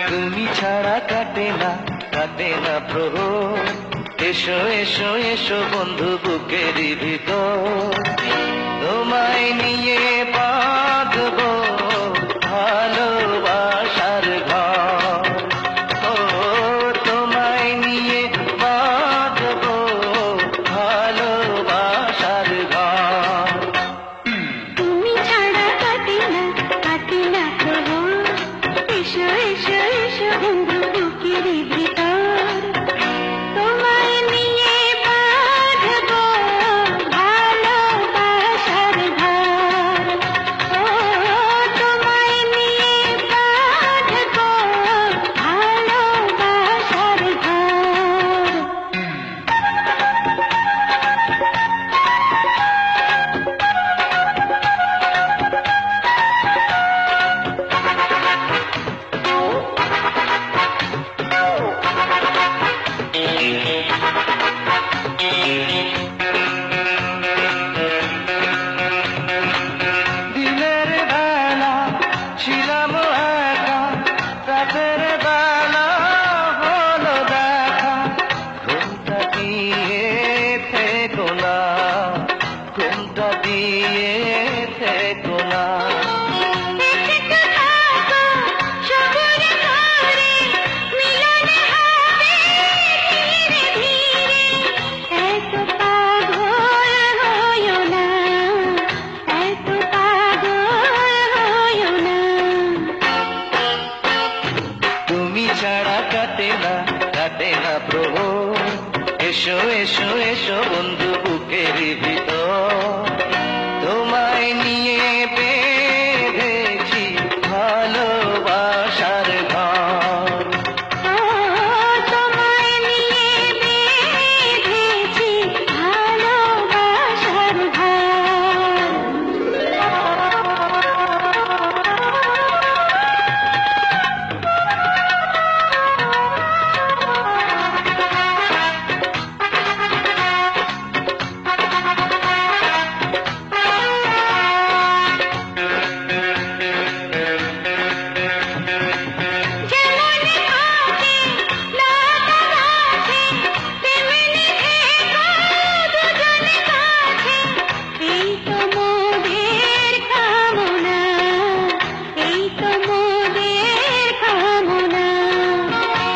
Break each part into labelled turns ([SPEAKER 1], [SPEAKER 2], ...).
[SPEAKER 1] তুমি ছাড়া কাটে না প্রহর, এসো এসো এসো বন্ধু বুকেরই ভিতর, তোমায় নিয়ে বাঁধবো ভালোবাসার ঘর। ও তোমায় নিয়ে বাঁধবো ভালোবাসার ঘর।
[SPEAKER 2] তুমি ছাড়া কাটে না প্রহর, এসো এসো এসো বন্ধু বুকের ভিতর, তোমায় নিয়ে বাঁধবো ভালোবাসার ঘর। ও তোমায় নিয়ে বাঁধবো ভালোবাসার ঘর।
[SPEAKER 1] দিনের বেলা ছিলাম একা, রাতের বেলা হলো দেখা, ঘুমটা দিয়ে থেকো না, ঘুমটা দিয়ে থেকো না। তুমি ছাড়া কাটে না প্রহর, এসো এসো এসো বন্ধু বুকের ভিতর, তোমায় নিয়ে বেঁধেছি ভালোবাসার ঘর।
[SPEAKER 2] তোমায় নিয়ে বেঁধেছি ভালোবাসার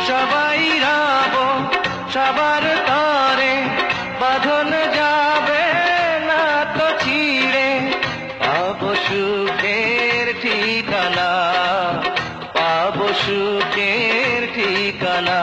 [SPEAKER 1] সবাই রব সবার তরে, বাঁধন যাবে না তো ছিঁড়ে, পাবো সুখের ঠিকানা, পাবো সুখের ঠিকানা।